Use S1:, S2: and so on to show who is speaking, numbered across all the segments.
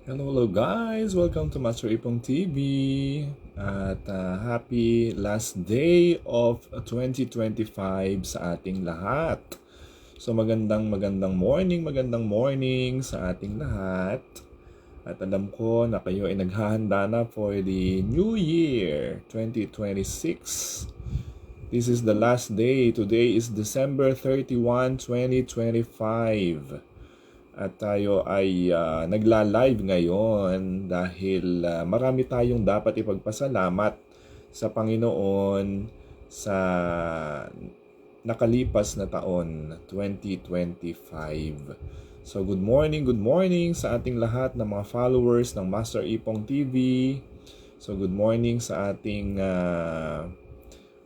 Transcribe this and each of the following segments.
S1: Hello guys! Welcome to Master Ipong TV at happy last day of 2025 sa ating lahat. So magandang morning sa ating lahat. At alam ko na kayo ay naghahanda na for the New Year 2026. This is the last day. Today is December 31, 2025. At tayo ay nagla-live ngayon dahil marami tayong dapat ipagpasalamat sa Panginoon sa nakalipas na taon, 2025. So good morning sa ating lahat ng mga followers ng Master Ipong TV. So good morning sa ating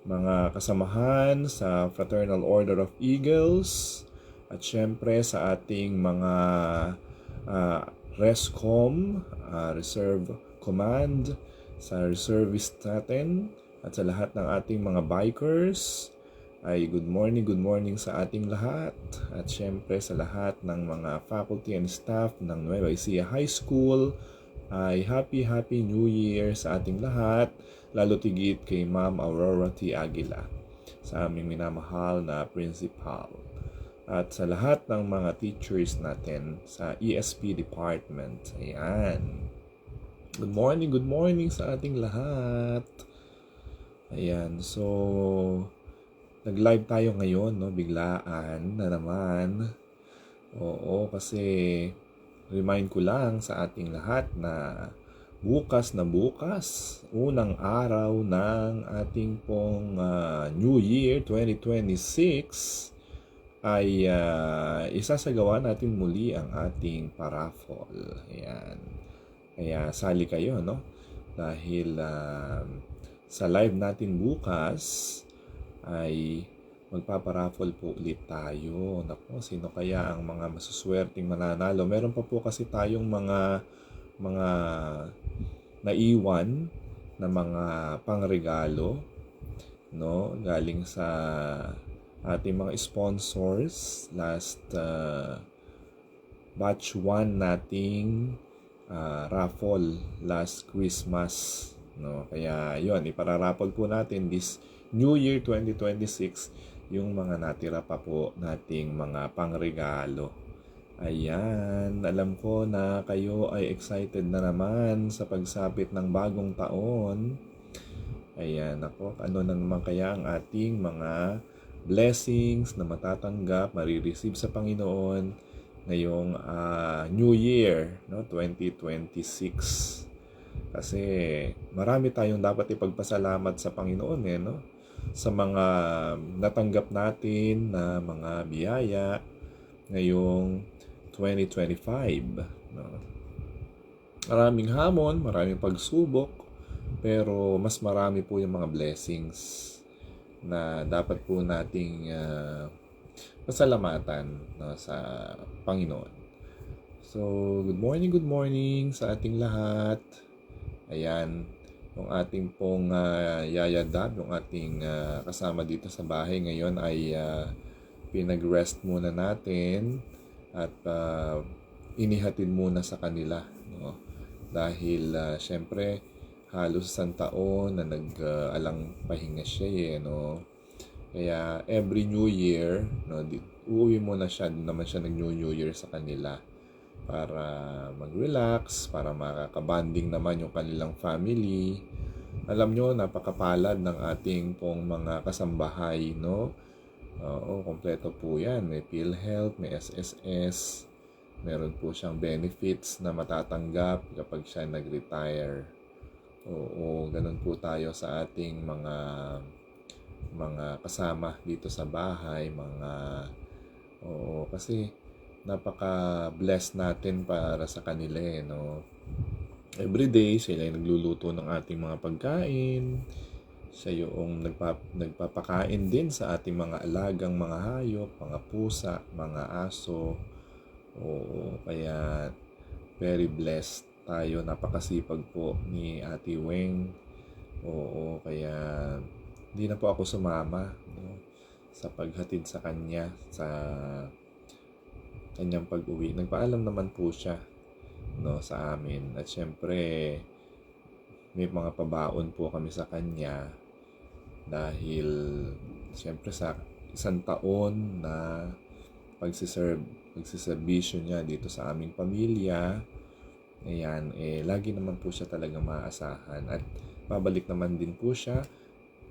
S1: mga kasamahan sa Fraternal Order of Eagles. At syempre sa ating mga RESCOM, Reserve Command, sa reservist natin, at sa lahat ng ating mga bikers, ay good morning sa ating lahat. At syempre sa lahat ng mga faculty and staff ng Nueva Ecija High School, ay happy New Year sa ating lahat, lalo tigit kay Ma'am Aurora T. Aguila, sa aming minamahal na principal. At sa lahat ng mga teachers natin sa ESP department. Ayan. Good morning sa ating lahat. Ayan, so nag-live tayo ngayon, no? Biglaan na naman. Oo, kasi remind ko lang sa ating lahat na bukas, unang araw ng ating pong New Year 2026, ay isasagawa natin muli ang ating paraffol. Ayan. Kaya sali kayo, no? Dahil sa live natin bukas ay magpaparaffle po ulit tayo. Naku, sino kaya ang mga masuswerteng mananalo? Meron pa po kasi tayong mga naiwan na mga pangregalo, no? Galing sa ating mga sponsors last batch 1 nating raffle last Christmas, no? Kaya yon, ipararaffle po natin this New Year 2026 yung mga natira pa po nating mga pangregalo. Ayan, alam ko na kayo ay excited na naman sa pagsapit ng bagong taon. Ayan, ako, ano na naman kaya ang ating mga blessings na matatanggap, marireceive sa Panginoon ngayong New Year, no, 2026. Kasi marami tayong dapat ipagpasalamat sa Panginoon, no? Sa mga natanggap natin na mga biyaya ngayong 2025. No? Maraming hamon, maraming pagsubok, pero mas marami po yung mga blessings na dapat po nating pasalamatan, no, sa Panginoon. So, good morning sa ating lahat. Ayan, yung ating pong Yaya Dab, yung ating kasama dito sa bahay ngayon ay pinag-rest muna natin at inihatid muna sa kanila, no? Dahil syempre halos isang taon na nag-alang pahinga siya, no? Kaya every New Year, no, uuwi muna siya, naman siya nag-New Year sa kanila para mag-relax, para makakabanding naman yung kanilang family. Alam nyo, napakapalad ng ating pong mga kasambahay, no? Oo, kompleto po yan. May PhilHealth, may SSS, meron po siyang benefits na matatanggap kapag siya nag-retire. Oo, ganun po tayo sa ating mga kasama dito sa bahay, kasi napaka-blessed natin para sa kanila, no? Everyday sila ay nagluluto ng ating mga pagkain. Siya yung nagpapakain din sa ating mga alagang mga hayop, mga pusa, mga aso. Oo, kaya very blessed tayo. Napakasipag po ni Ate Weng. Oo, kaya hindi na po ako sumama, no, sa paghatid sa kanya sa kanyang pag-uwi. Nagpaalam naman po siya no, sa amin. At syempre, may mga pabaon po kami sa kanya dahil syempre sa isang taon na pagsiservisyo niya dito sa aming pamilya. Ayan, lagi naman po siya talagang maaasahan at babalik naman din po siya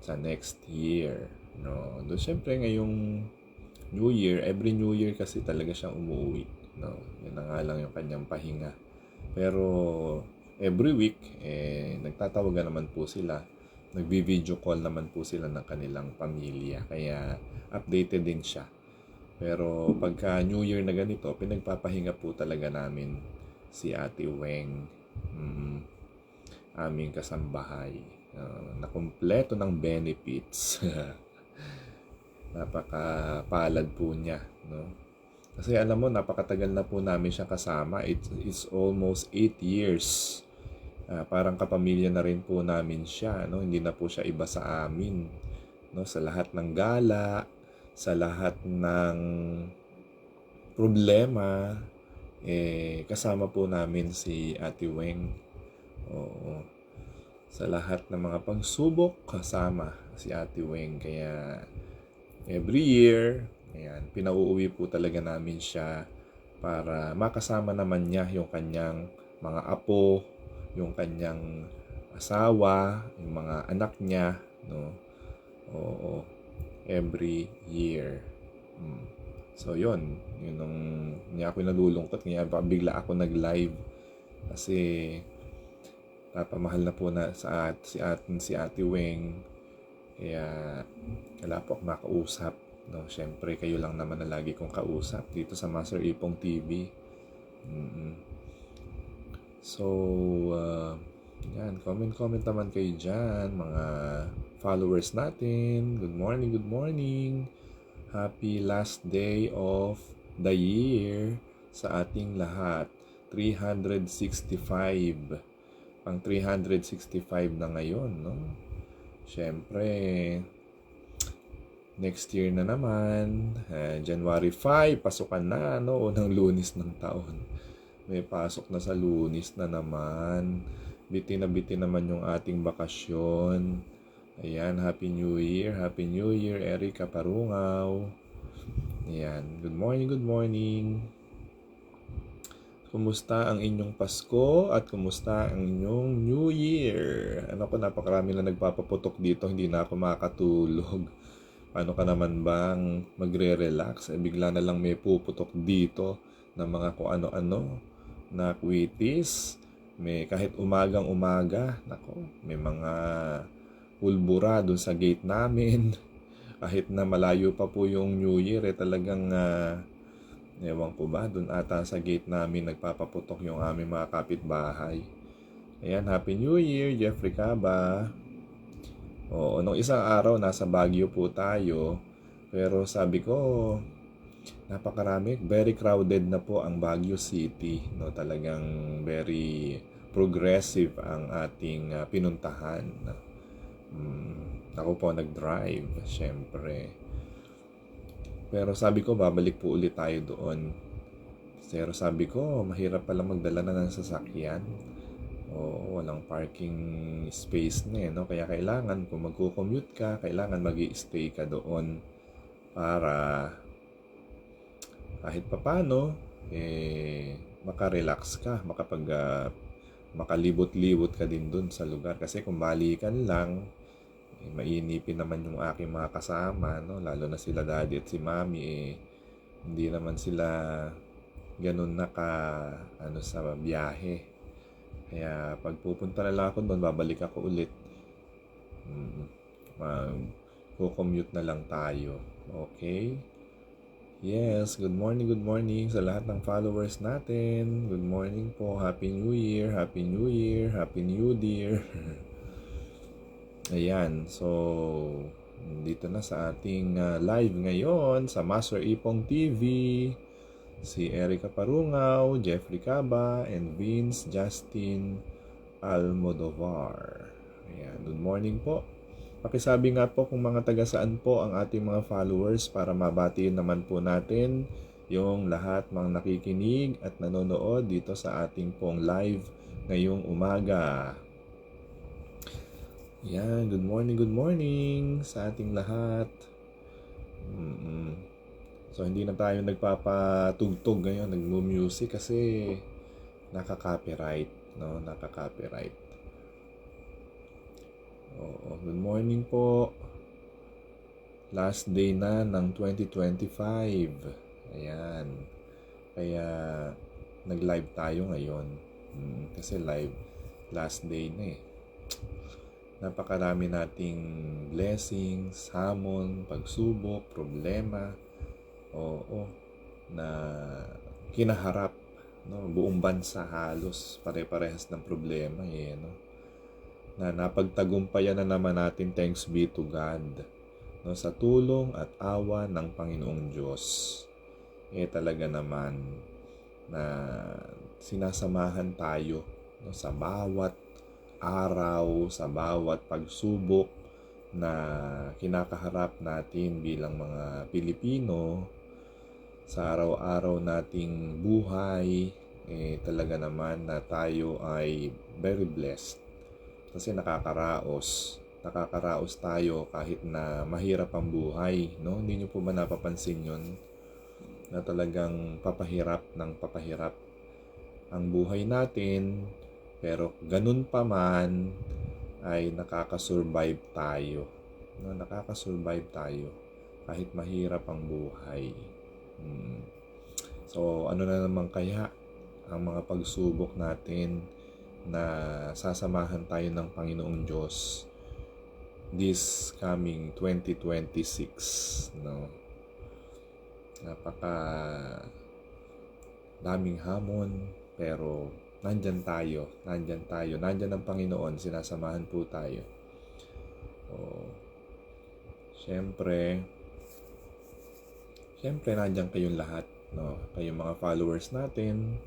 S1: sa next year. No, doon syempre ngayong New Year, every New Year kasi talaga siyang umuwi. No, yun na nga lang yung kanyang pahinga. Pero every week, nagtatawagan naman po sila. Nagbi-video call naman po sila ng kanilang pamilya. Kaya updated din siya. Pero pagka New Year na ganito, pinagpapahinga po talaga namin si Ate Weng, aming kasambahay, na kumpleto ng benefits. Napakapalad po niya, no? Kasi alam mo, napakatagal na po namin siya kasama. It's almost 8 years. Parang kapamilya na rin po namin siya, no? Hindi na po siya iba sa amin, no? Sa lahat ng gala, sa lahat ng problema, kasama po namin si Ate Weng. Oo. Sa lahat ng mga pagsubok, kasama si Ate Weng. Kaya every year, ayan, pinauuwi po talaga namin siya para makasama naman niya yung kanyang mga apo, yung kanyang asawa, yung mga anak niya, no? Oo, every year. So, yun nung niya ako nalulungkot, kaya bigla ako nag-live kasi papamahal na po na si Ate Weng. Kaya wala po ako makausap, no? Syempre kayo lang naman na lagi kong kausap dito sa Master Ipong TV. So, yan, comment naman kayo dyan, mga followers natin. Good morning, good morning. Happy last day of the year sa ating lahat. 365. Pang 365 na ngayon, no? Syempre, next year na naman, January 5, pasukan na, no? Unang Lunes ng taon. May pasok na sa Lunes na naman. Bitin naman yung ating bakasyon. Ayan, Happy New Year. Happy New Year, Erica Parungaw. Ayan, good morning, good morning. Kumusta ang inyong Pasko at kumusta ang inyong New Year? Ano ko, napakarami na nagpapaputok dito, hindi na ako makatulog. Paano ka naman bang magre-relax? Bigla na lang may puputok dito ng mga kung ano-ano na quitis. May kahit umagang-umaga, nako, may mga pulbura dun sa gate namin. Kahit na malayo pa po yung New Year, talagang ewan ko ba, dun ata sa gate namin nagpapaputok yung aming mga kapitbahay. Ayan, Happy New Year, Jeffrey Caba. Oo, nung isang araw nasa Baguio po tayo, pero sabi ko, napakarami, very crowded na po ang Baguio City, no? Talagang very progressive ang ating pinuntahan. Ako po nag-drive, syempre. Pero sabi ko, babalik po ulit tayo doon. Pero sabi ko, mahirap pala magdala na ng sasakyan. O walang parking space na no? Kaya kailangan, kung magko-commute ka, kailangan mag-i-stay ka doon para kahit papano, makarelax ka, makalibot-libot ka din doon sa lugar. Kasi kung balikan lang, mainipin naman yung aking mga kasama, no? Lalo na sila daddy at si mami, hindi naman sila ganun sa biyahe. Kaya pag pupunta na lang ako doon, babalik ako ulit. Mag-commute na lang tayo. Okay? Yes, good morning sa lahat ng followers natin. Good morning po, Happy New Year, Happy New Year, Happy New Year. Ayan, so dito na sa ating live ngayon sa Master Ipong TV, si Erica Parungaw, Jeffrey Caba, and Vince Justin Almodovar. Ayan, good morning po. Pakisabi nga po kung mga taga saan po ang ating mga followers para mabatiin naman po natin yung lahat mga nakikinig at nanonood dito sa ating pong live ngayong umaga. Yan, good morning sa ating lahat. So hindi na tayo nagpapatugtog ngayon, nagmo-music kasi nakaka-copyright, no? Nakaka-copyright. Oo, good morning po. Last day na ng 2025. Ayan. Kaya nag-live tayo ngayon. Kasi live last day na eh. Napakarami nating blessings, hamon, pagsubok, problema. Oo, na kinaharap, no? Buong bansa halos pare-parehas ng problema eh, no? Na napagtagumpayan na naman natin, thanks be to God, no? Sa tulong at awa ng Panginoong Diyos. Talaga naman na sinasamahan tayo, no? Sa bawat araw, sa bawat pagsubok na kinakaharap natin bilang mga Pilipino sa araw-araw nating buhay. Talaga naman na tayo ay very blessed kasi nakakaraos tayo kahit na mahirap ang buhay, no? Hindi nyo po ba napapansin yun na talagang papahirap ang buhay natin, pero ganun pa man ay nakakasurvive tayo, no? Nakakasurvive tayo kahit mahirap ang buhay. So ano na naman kaya ang mga pagsubok natin na sasamahan tayo ng Panginoong Diyos this coming 2026, no? Napaka daming hamon, pero nandyan ang Panginoon, sinasamahan po tayo. Siyempre nandyan kayong lahat, no? Kayong mga followers natin.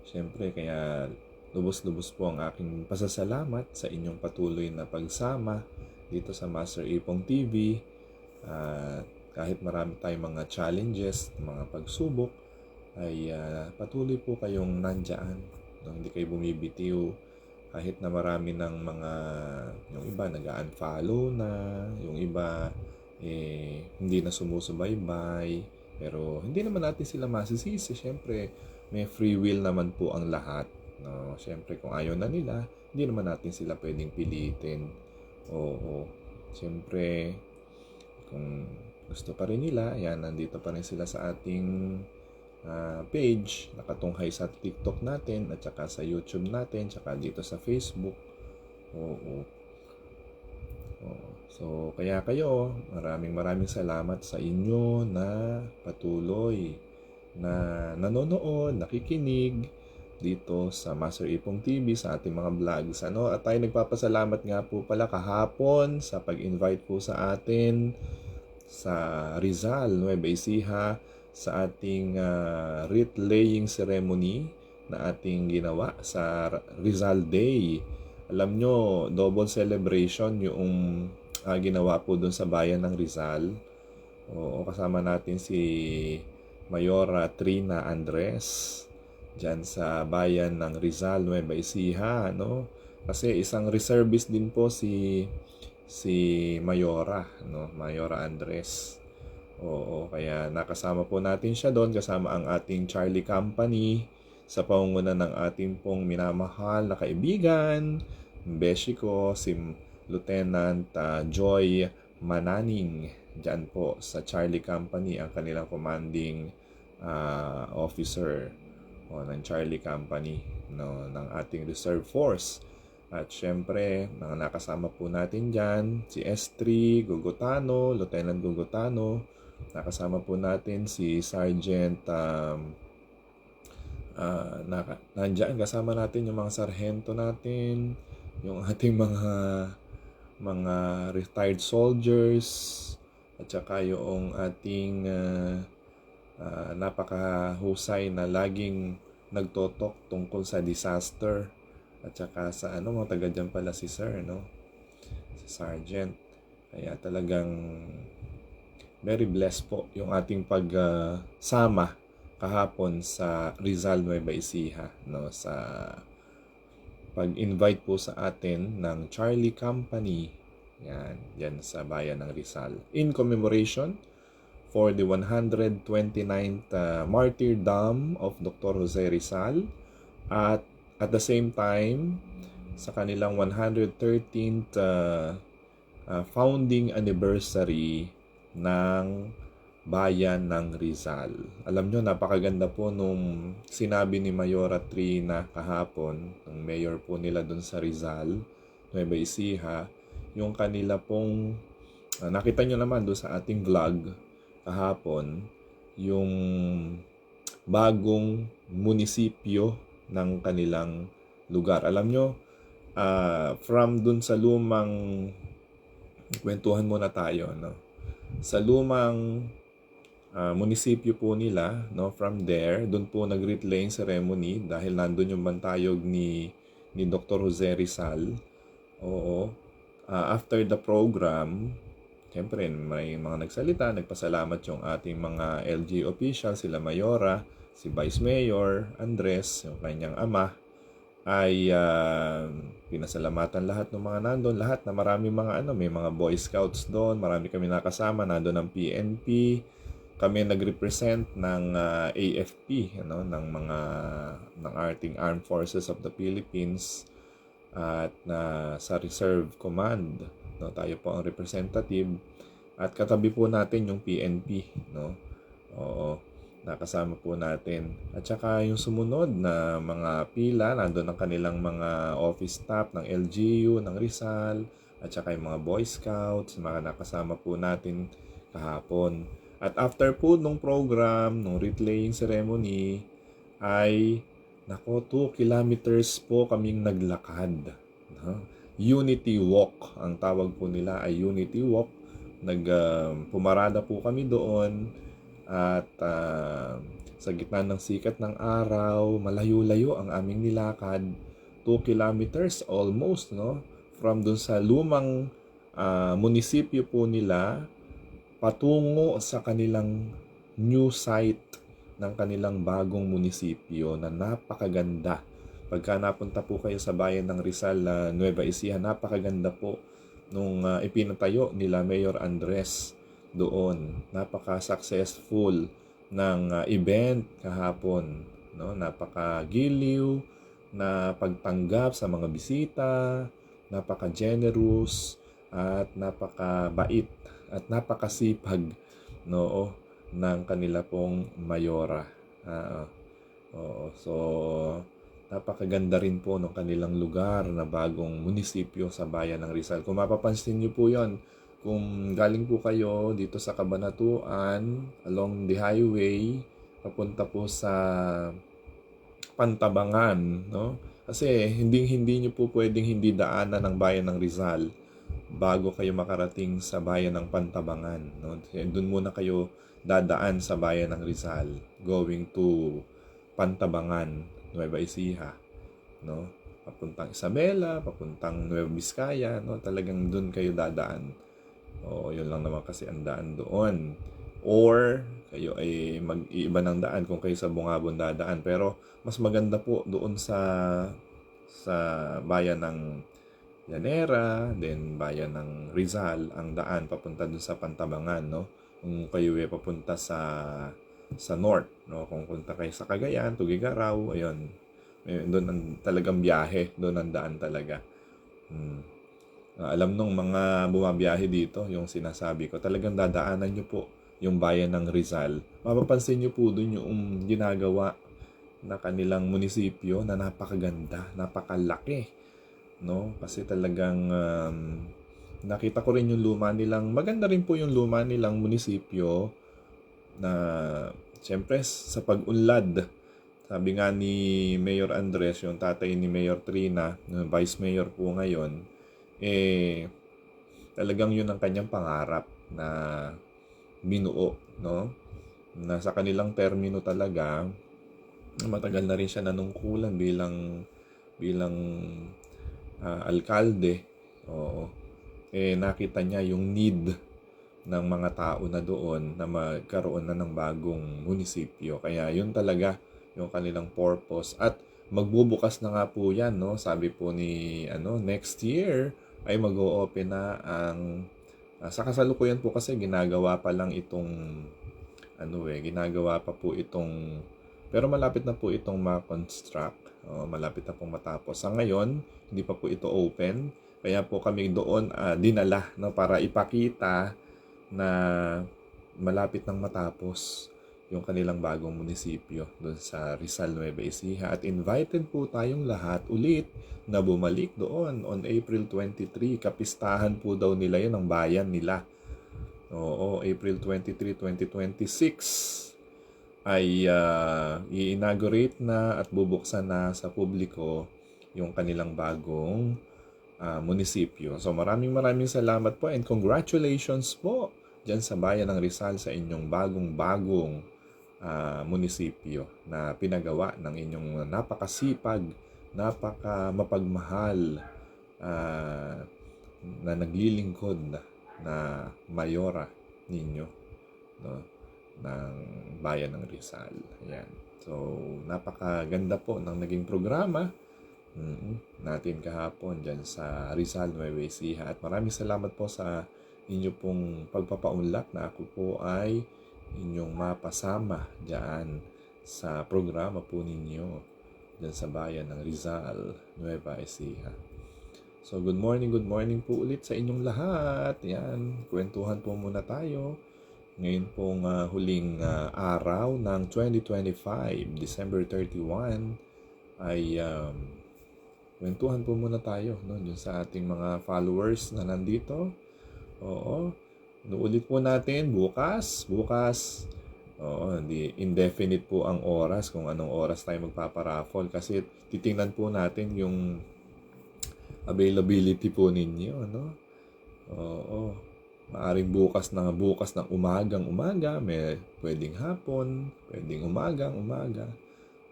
S1: Siyempre, kaya lubos-lubos po ang aking pasasalamat sa inyong patuloy na pagsama dito sa Master Ipong TV. Kahit marami tayong mga challenges, mga pagsubok, ay patuloy po kayong nandyan, no? Hindi kayo bumibitiw kahit na marami ng mga, yung iba nag-unfollow na, yung iba hindi na sumusubaybay, pero hindi naman natin sila masisisi. Siyempre may free will naman po ang lahat, no? Siyempre kung ayaw na nila, hindi naman natin sila pwedeng pilitin. Oo, siyempre kung gusto pa rin nila, yan, nandito pa rin sila sa ating page, nakatunghay sa TikTok natin at saka sa YouTube natin, saka dito sa Facebook. Oo. So, kaya kayo, maraming salamat sa inyo na patuloy na nanonood, nakikinig dito sa Master Ipong TV, sa ating mga vlogs. At tayo nagpapasalamat nga po pala kahapon sa pag-invite po sa atin sa Rizal, Nueva Ecija, sa ating wreath laying ceremony na ating ginawa sa Rizal Day. Alam nyo, double celebration yung ginawa po dun sa bayan ng Rizal. Kasama natin si Mayora Trina Andres dyan sa bayan ng Rizal, Nueva Ecija, no? Kasi isang reservist din po si Mayora, no? Mayora Andres. Kaya nakasama po natin siya doon, kasama ang ating Charlie Company sa pangunguna ng ating pong minamahal na kaibigan, beshi ko, si Lieutenant Joy Mananing. Diyan po sa Charlie Company, ang kanilang commanding officer ng Charlie Company, no, ng ating Reserve Force. At syempre, mga nakasama po natin dyan, si S3 Gugutano, Lieutenant Gugutano. Nakasama po natin si Sergeant nandyan, kasama natin yung mga sarhento natin, yung ating mga retired soldiers, at saka yung ating napakahusay na laging nagtotok tungkol sa disaster, at saka sa mga taga dyan pala si Sir, no? Si Sergeant. Kaya talagang very blessed po yung ating pagsama kahapon sa Rizal, Nueva Ecija, no, sa pag-invite po sa atin ng Charlie Company, yan sa bayan ng Rizal, in commemoration for the 129th martyrdom of Dr. Jose Rizal, at the same time sa kanilang 113th founding anniversary ng bayan ng Rizal. Alam nyo, napakaganda po nung sinabi ni Mayora Trina kahapon, ng mayor po nila dun sa Rizal, Nueva Ecija, yung kanila pong, nakita nyo naman doon sa ating vlog kahapon, yung bagong munisipyo ng kanilang lugar. Alam nyo, from dun sa lumang, kwentuhan muna tayo, no? Sa lumang munisipyo po nila, no, from there, doon po nag-wreath laying ceremony dahil nandun yung bantayog ni Dr. Jose Rizal. Oo. After the program, siyempre may mga nagsalita, nagpasalamat yung ating mga LG officials, sila Mayora, si Vice Mayor Andres, yung kanyang ama, ay pinasalamatan lahat ng mga nandun, lahat na marami mga may mga Boy Scouts doon, marami kami nakasama, nandun ang PNP, kami nag-represent ng AFP, ng ating Armed Forces of the Philippines, at sa Reserve Command, no, tayo po ang representative, at katabi po natin yung PNP, no. Oo, nakasama po natin. At saka yung sumunod na mga pila, nandun ang kanilang mga office staff ng LGU, ng Rizal, at saka yung mga Boy Scouts, mga nakasama po natin kahapon. At after po nung program, nung wreath laying ceremony, ay 2 kilometers po kaming naglakad. Unity Walk, ang tawag po nila ay Unity Walk. Pumarada po kami doon at sa gitna ng sikat ng araw, malayo-layo ang aming nilakad. 2 kilometers almost, no? From dun sa lumang munisipyo po nila patungo sa kanilang new site ng kanilang bagong munisipyo na napakaganda. Pagka napunta po kayo sa bayan ng Rizal, Nueva Ecija, napakaganda po nung ipinatayo nila Mayor Andres doon. Napaka-successful ng event kahapon, no? Napakagiliw na pagtanggap sa mga bisita, napaka-generous at napakabait at napakasipag, no, ng kanila pong mayora. So napakaganda rin po ng kanilang lugar na bagong munisipyo sa bayan ng Rizal. Kung mapapansin niyo po 'yon, kung galing po kayo dito sa Cabanatuan along the highway papunta po sa Pantabangan, no? Kasi hindi niyo po pwedeng hindi daanan ng bayan ng Rizal bago kayo makarating sa bayan ng Pantabangan, no? Doon muna kayo dadaan sa bayan ng Rizal going to Pantabangan, Nueva Ecija, no? Papuntang Isabela, papuntang Nueva Vizcaya, no? Talagang doon kayo dadaan. Yun lang naman kasi ang daan doon. Or kayo ay mag-iiba ng daan kung kayo sa Bungabon dadaan. Pero mas maganda po doon sa bayan ng Llanera, then bayan ng Rizal, ang daan papunta dun sa Pantabangan, no? Kung kayo ay papunta sa north, no? Kung punta kayo sa Cagayan, Tugigaraw, ayun. Doon ang talagang biyahe, doon ang daan talaga. Alam nung mga bumabiyahe dito, yung sinasabi ko, talagang dadaanan nyo po yung bayan ng Rizal. Mapapansin nyo po doon yung ginagawa na kanilang munisipyo na napakaganda, napakalaki, no? Kasi talagang nakita ko rin yung luma nilang, maganda rin po yung luma nilang munisipyo na siyempre sa pag-unlad. Sabi nga ni Mayor Andres, yung tatay ni Mayor Trina, Vice Mayor po ngayon, talagang yun ang kanyang pangarap na binuo, no? Na sa kanilang termino talaga, matagal na rin siya nanungkulan bilang alkalde. Nakita niya yung need ng mga tao na doon na magkaroon na ng bagong munisipyo. Kaya yun talaga yung kanilang purpose. At magbubukas na nga po yan, no? Sabi po ni next year ay mag-o-open na ang sa kasalukuyan po kasi ginagawa pa lang itong ginagawa pa po itong pero malapit na po itong ma-construct. Malapit na pong matapos. Sa ngayon, hindi pa po ito open. Kaya po kami doon dinala, no, para ipakita na malapit nang matapos yung kanilang bagong munisipyo doon sa Rizal, Nueva Ecija. At invited po tayong lahat ulit na bumalik doon on April 23. Kapistahan po daw nila yun ng bayan nila. Oo, April 23, 2026 ay i-inaugurate na at bubuksan na sa publiko yung kanilang bagong munisipyo. So maraming salamat po and congratulations po dyan sa bayan ng Rizal sa inyong bagong munisipyo na pinagawa ng inyong napakasipag, mapagmahal na naglilingkod na mayora ninyo, no, ng bayan ng Rizal. Ayan. So, napakaganda po ng naging programa natin kahapon dyan sa Rizal, Nueva Ecija. At maraming salamat po sa inyo pong pagpapaunlak na ako po ay inyong mapasama dyan sa programa po ninyo dyan sa bayan ng Rizal, Nueva Ecija. So, good morning po ulit sa inyong lahat. Yan, kwentuhan po muna tayo. Ngayon pong huling araw ng 2025, December 31, ay kwentuhan po muna tayo, no, dun sa ating mga followers na nandito. Oo. Nuulit po natin bukas. Oo, indefinite po ang oras kung anong oras tayo magpaparaffle kasi titingnan po natin yung availability po ninyo, no? Oo. Maaring bukas ng umaga, may pwedeng hapon, pwedeng umaga.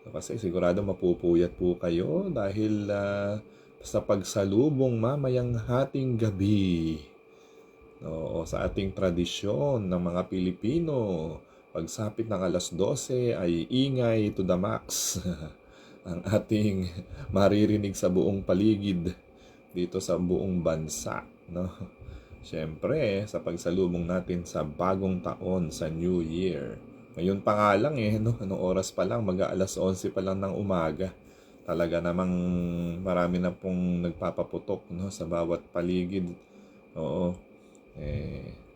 S1: So, kasi sigurado mapupuyat po kayo dahil sa pagsalubong mamayang hating gabi. Oo, sa ating tradisyon ng mga Pilipino, pagsapit ng alas 12 ay ingay to the max ang ating maririnig sa buong paligid dito sa buong bansa, no? Siyempre, sa pagsalubong natin sa bagong taon, sa New Year. Ngayon pa nga lang no? Anong oras pa lang, mag-aalas 11 pa lang ng umaga. Talaga namang marami na pong nagpapaputok, no? Sa bawat paligid. Oo.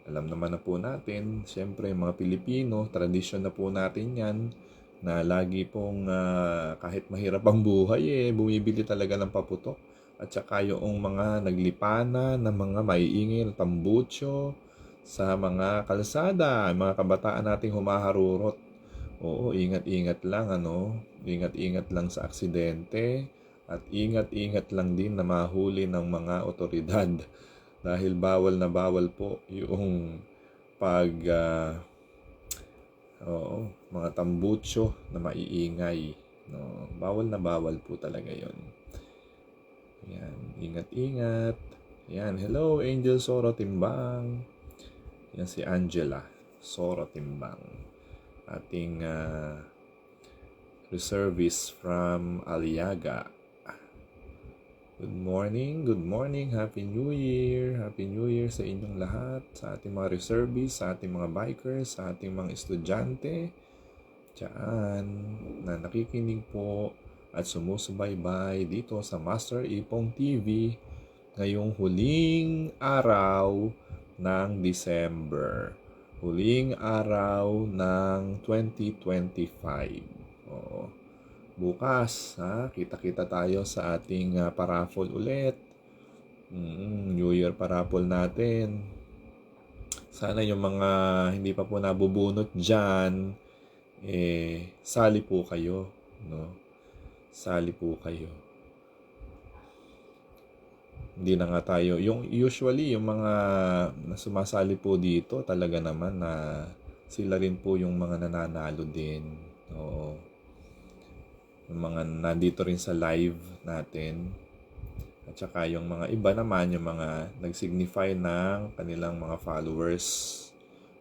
S1: Alam naman na po natin, siyempre mga Pilipino, tradisyon na po natin yan, na lagi pong kahit mahirap ang buhay, bumibili talaga ng paputok. At saka yung mga naglipana ng mga maiingay na tambucho sa mga kalsada, mga kabataan nating humaharurot. Oo, ingat-ingat lang, ingat-ingat lang sa aksidente at ingat-ingat lang din na mahuli ng mga otoridad. Dahil bawal na bawal po yung mga tambucho na maiingay. No? Bawal na bawal po talaga yon. Yan, ingat-ingat. Yan, hello Angel Soro Timbang. Yan si Angela Soro Timbang. Ating reservist from Aliaga. Good morning. Happy New Year sa inyong lahat, sa ating mga reservists, sa ating mga bikers, sa ating mga estudyante dyan na nakikinig po at sumusubaybay dito sa Master Ipong TV ngayong huling araw ng December. Huling araw ng 2025. Oo. Bukas, kita-kita tayo sa ating paraffle ulit. New Year paraffle natin. Sana yung mga hindi pa po nabubunot dyan, sali po kayo, no? Sali po kayo. Hindi na nga tayo. Usually, yung mga sumasali po dito, talaga naman na sila rin po yung mga nananalo din. Oo. Yung mga nandito rin sa live natin. At saka yung mga iba naman, yung mga nag-signify ng kanilang mga followers,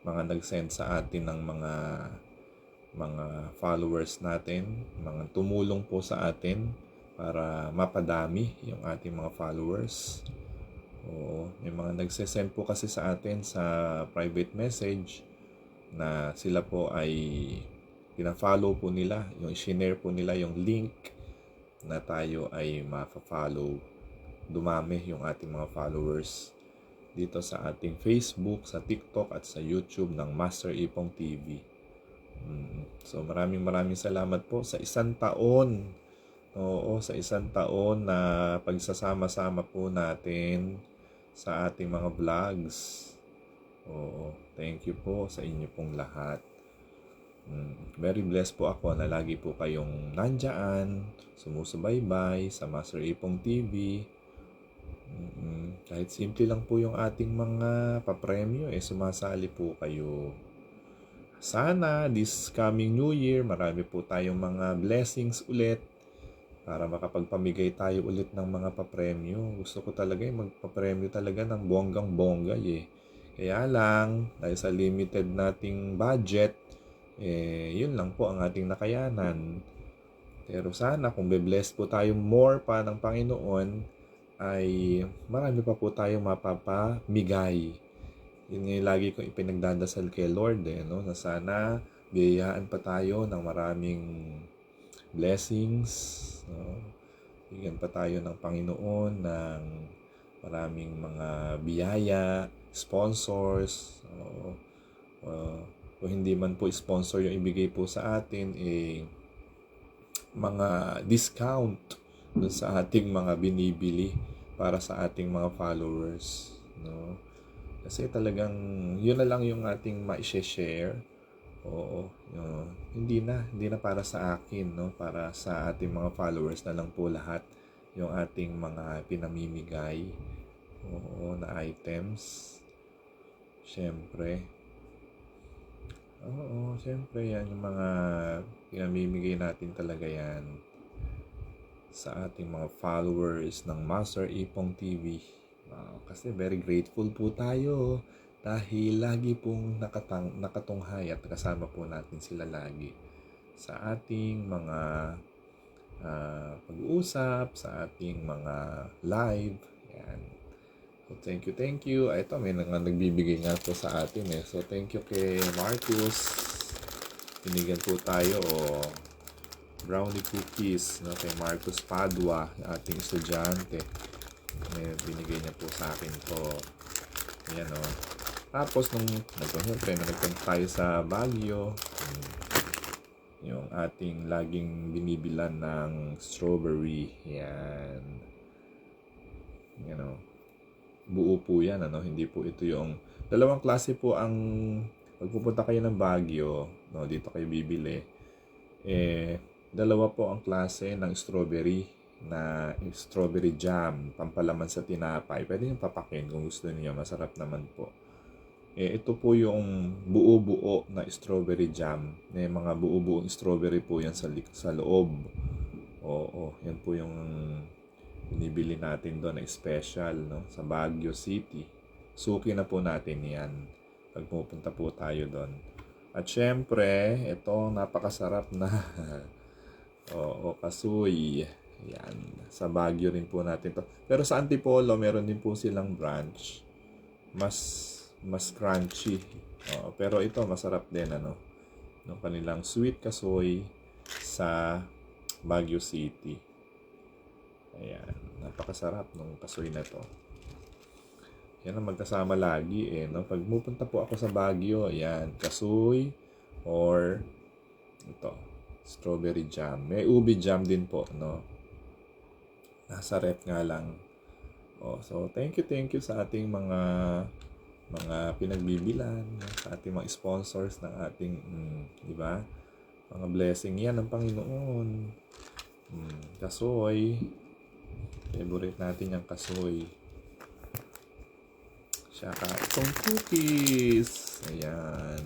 S1: mga nag-send sa atin ng mga followers natin, mga tumulong po sa atin para mapadami yung ating mga followers. Oo, may mga nagsesend po kasi sa atin sa private message na sila po ay pina-follow po nila, yung share po nila yung link na tayo ay ma-follow. Dumami yung ating mga followers dito sa ating Facebook, sa TikTok at sa YouTube ng Master Ipong TV. So maraming salamat po sa 1 taon. Oo, sa 1 taon na pagsasama-sama po natin sa ating mga vlogs. Oo, thank you po sa inyo pong lahat. Very blessed po ako na lagi po kayong nandyan, sumusubaybay sa Master Ipong TV. Kahit simple lang po yung ating mga papremyo, sumasali po kayo. Sana this coming New Year, marami po tayong mga blessings ulit para makapagpamigay tayo ulit ng mga papremyo. Gusto ko talaga magpapremyo talaga ng bonggang-bongga Kaya lang, dahil sa limited nating budget, yun lang po ang ating nakayanan. Pero sana kung be-bless po tayo more pa ng Panginoon, ay marami pa po tayong mapapamigay. Yun yung lagi kong ipinagdadasal kay Lord no? Na sana biyayaan pa tayo ng maraming blessings, no? Bigyan pa tayo ng Panginoon ng maraming mga biyaya, sponsors, o hindi man po sponsor yung ibigay po sa atin, mga discount dun sa ating mga binibili para sa ating mga followers, no? Kasi talagang yun na lang yung ating ma-share. Oo, hindi na para sa akin, no? Para sa ating mga followers na lang po lahat yung ating mga pinamimigay, na items. Siyempre yan yung mga pinamimigay natin talaga yan sa ating mga followers ng Master Ipong TV. Kasi very grateful po tayo dahil lagi pong nakatunghay at kasama po natin sila lagi sa ating mga pag-uusap, sa ating mga live. Yan. So, thank you. Ito, may nagbibigay nga po sa atin So, thank you kay Marcus. Binigyan po tayo brownie cookies kay Marcus Padua, ating estudyante. Binigay niya po sa akin to. Ayan Tapos siyempre nagpunta tayo sa Baguio, yung ating laging binibilan ng strawberry. Yan. Buo po yan, hindi po ito yung dalawang klase po ang pagpupunta kayo ng Baguio, dito kayo bibili. Dalawa po ang klase ng strawberry na strawberry jam, pampalaman sa tinapay. Pwede yung papakin kung gusto niyo, masarap naman po. Ito po yung buo-buo na strawberry jam. May mga buo-buong strawberry po yan sa loob. Yan po yung binibili natin doon na special sa Baguio City. Suki na po natin yan pag pupunta po tayo doon. At syempre, ito napakasarap na kasuy. Yan. Sa Baguio rin po natin to. Pero sa Antipolo, meron din po silang branch. Mas crunchy. Pero ito, masarap din, ng kanilang sweet kasoy sa Baguio City. Ayan. Napakasarap ng kasoy na to. Yan ang magkasama lagi, Pag pupunta po ako sa Baguio, ayan, kasoy or ito, strawberry jam. May ubi jam din po, Nasa ref nga lang. So thank you sa ating mga pinagbibilan, sa ating mga sponsors ng ating, di ba? Mga blessing yan ng Panginoon. Kasoy. Favorite natin yung kasoy. Saka itong cookies. Ayan.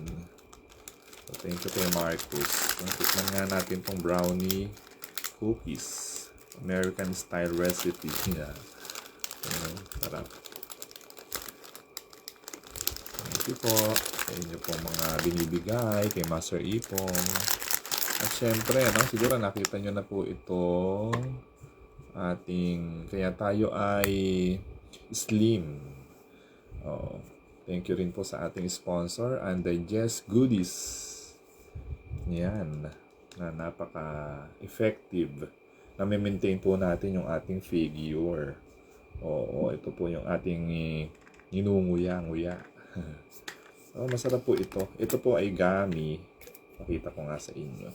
S1: So, thank you kay Marcus. Tikman nga natin tong brownie cookies. American style recipe. Sarap. Thank you po sa inyo pong mga binibigay kay Master Ipong. At syempre, no, siguro nakita nyo na po itong ating, kaya tayo ay slim. Oh, thank you rin po sa ating sponsor, Undigest Goodies. Yan, na napaka-effective. Na-maintain po natin yung ating figure. Oo, ito po yung ating inunguya-nguya. Oh, masarap po ito. Ito po ay gummy. Pakita ko nga sa inyo.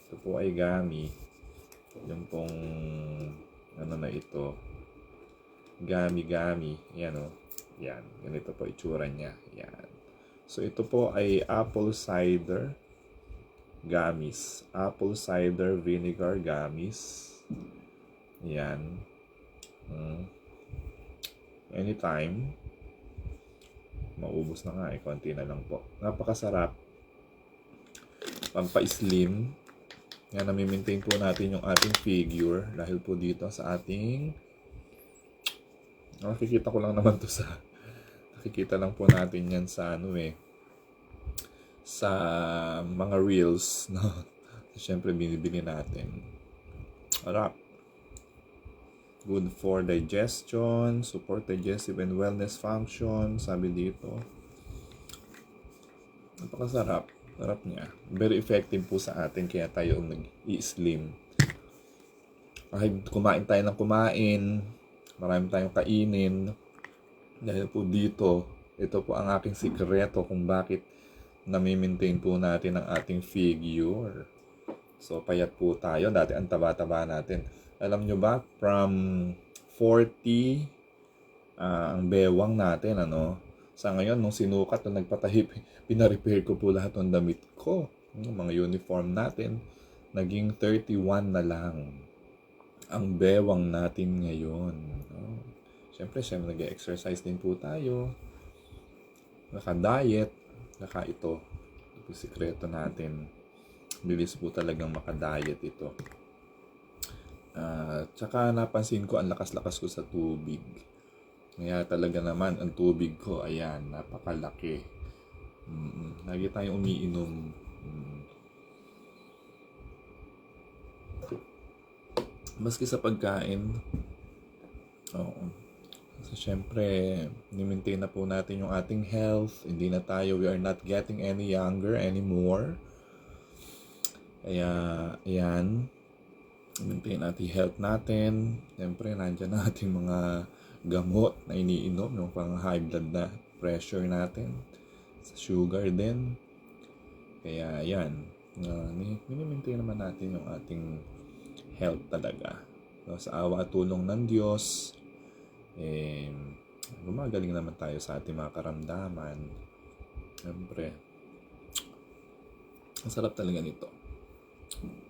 S1: Ito po ay gummy. Yung pong ano na ito. Gummy. Yan o. Yan. Ganito po itsura niya. Yan. So ito po ay apple cider gummies. Apple cider vinegar gummies. Yan. Anytime. Maubos na nga eh. Konti na lang po. Napakasarap. Pampa-slim. Yan, nami-maintain po natin yung ating figure. Dahil po dito sa ating... Nakikita ko lang naman to sa... Nakikita lang po natin yan sa ano eh. Sa mga reels. No? Siyempre binibili natin. Harap. Good for digestion, support digestive and wellness function. Sabi dito. Napakasarap. Sarap niya. Very effective po sa atin kaya tayo nag-i-slim. Kahit kumain tayo ng kumain, marami tayong kainin. Dahil po dito, ito po ang aking sikreto kung bakit nami-maintain po natin ang ating figure. So, payat po tayo. Dati ang taba-taba natin. Alam nyo ba, from 40 ang bewang natin, ano? Sa ngayon, nung sinukat, nung nagpatahip, pinarepair ko po lahat ng damit ko. Yung mga uniform natin, naging 31 na lang ang bewang natin ngayon. No? Siyempre, nag-exercise din po tayo. Naka-diet. Ito. Ito po sikreto natin. Bilis po talagang maka-diet ito. Tsaka napansin ko ang lakas-lakas ko sa tubig. Kaya talaga naman ang tubig ko, ayan, napakalaki. Lagi tayong umiinom. Maski sa pagkain. Oo. So, syempre, ni-maintain na po natin yung ating health. Hindi na tayo, we are not getting any younger anymore. Kaya, ayan. Maintain natin health natin. Siyempre, nandiyan na ating mga gamot na iniinom, yung pang high blood na pressure natin, sa sugar din. Kaya yan, minimaintain naman natin yung ating health talaga. So, sa awa at tulong ng Diyos, gumagaling naman tayo sa ating mga karamdaman. Siyempre, ang sarap talaga nito.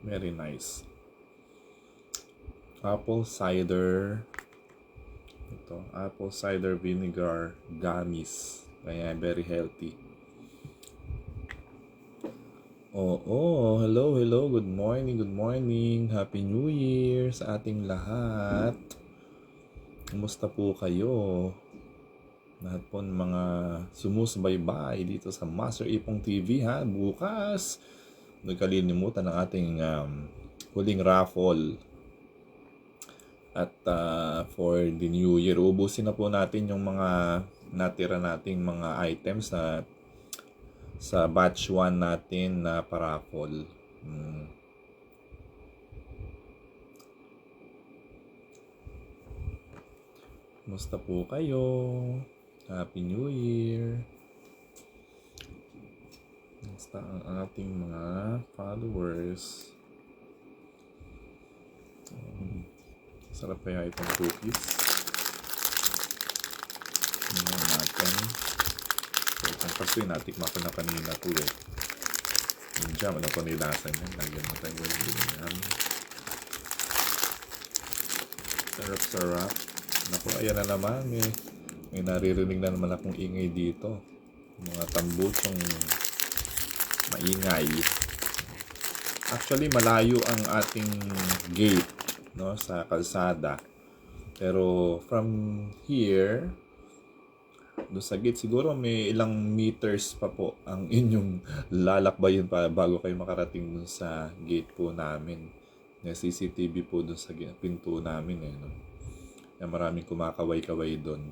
S1: Very nice. Apple cider vinegar gummies. Kaya very healthy. Hello. Good morning. Happy New Year sa ating lahat. Kumusta po kayo? Lahat po ng mga sumusubaybay dito sa Master Ipong TV, ha? Bukas, nagkalilimutan ng ating huling raffle. At for the New Year, ubusin na po natin yung mga natira nating mga items na sa batch 1 natin na paraffle. Kumusta po kayo? Happy New Year! Kumusta ang ating mga followers? Sarap kaya itong cookies. Tingnan natin. So, itong kasoy, natikma ko na kanina po eh. Yung jam, ano po nilasan yan? Lagyan mo tayo yan. Sarap. Naku, ayan na naman. May naririnig na naman akong ingay dito. Mga tambutong maingay. Actually, malayo ang ating gate, no, sa kalsada. Pero from here, doon sa gate, siguro may ilang meters pa po ang inyong lalakbayin pa bago kayo makarating doon sa gate po namin. May CCTV po doon sa pinto namin eh. No? Kaya maraming kumakaway-kaway doon.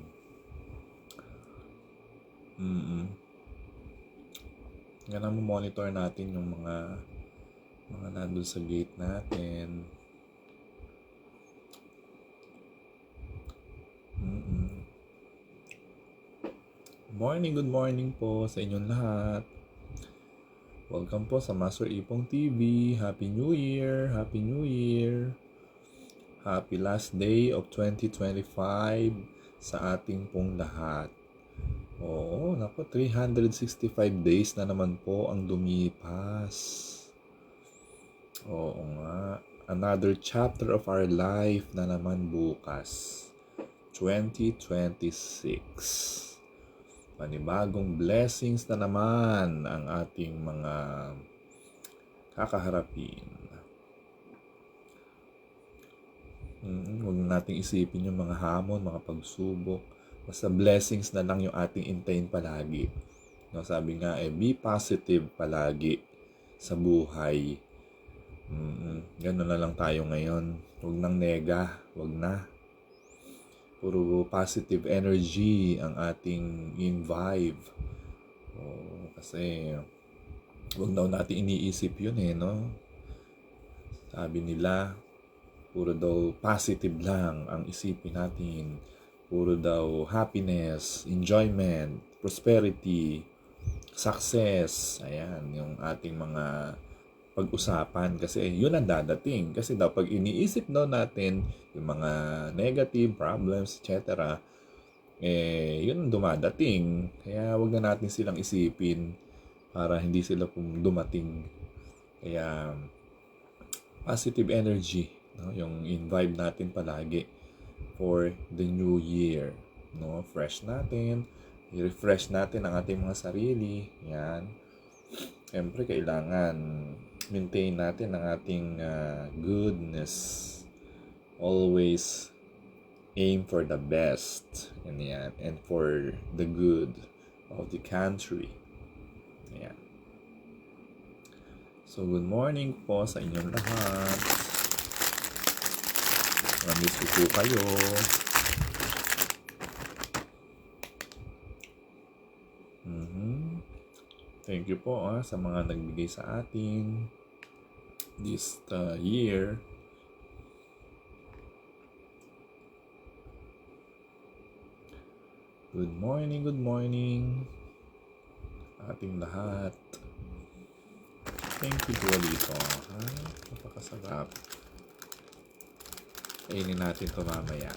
S1: Yan ang monitor natin yung mga nandun sa gate natin. Good morning po sa inyong lahat. Welcome po sa Master Ipong TV. Happy New Year! Happy New Year! Happy last day of 2025 sa ating pong lahat. Oo, naku, 365 days na naman po ang dumipas. Oo nga. Another chapter of our life na naman bukas. 2026. Panibagong blessings na naman ang ating mga kakaharapin. Huwag nating isipin yung mga hamon, mga pagsubok. Basta blessings na lang yung ating intayin palagi. No, sabi nga be positive palagi sa buhay. Ganun na lang tayo ngayon. Huwag nang nega, huwag na. Puro positive energy ang ating in-vibe. Kasi huwag daw natin iniisip yun no? Sabi nila, puro daw positive lang ang isipin natin. Puro daw happiness, enjoyment, prosperity, success. Ayan, yung ating mga pag-usapan kasi yun ang dadating. Kasi daw pag iniisip daw natin yung mga negative problems, etc., yun ang dumadating. Kaya wag na natin silang isipin para hindi sila dumating. Kaya positive energy, no? Yung in-vibe natin palagi for the new year. No? Fresh natin, i-refresh natin ang ating mga sarili. Yan. Siyempre, kailangan maintain natin ang ating goodness. Always aim for the best. And for the good of the country. Yan. So, good morning po sa inyong lahat. Namiss ko po kayo. Thank you po sa mga nagbigay sa atin this year. Good morning ating lahat. Thank you po dito. Napakasarap. Kainin natin ito mamaya.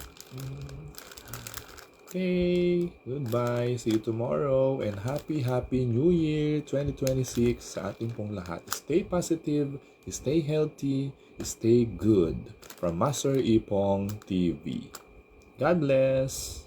S1: Okay, goodbye. See you tomorrow and happy New Year 2026 sa ating pong lahat. Stay positive, stay healthy, stay good. From Master Ipong TV. God bless.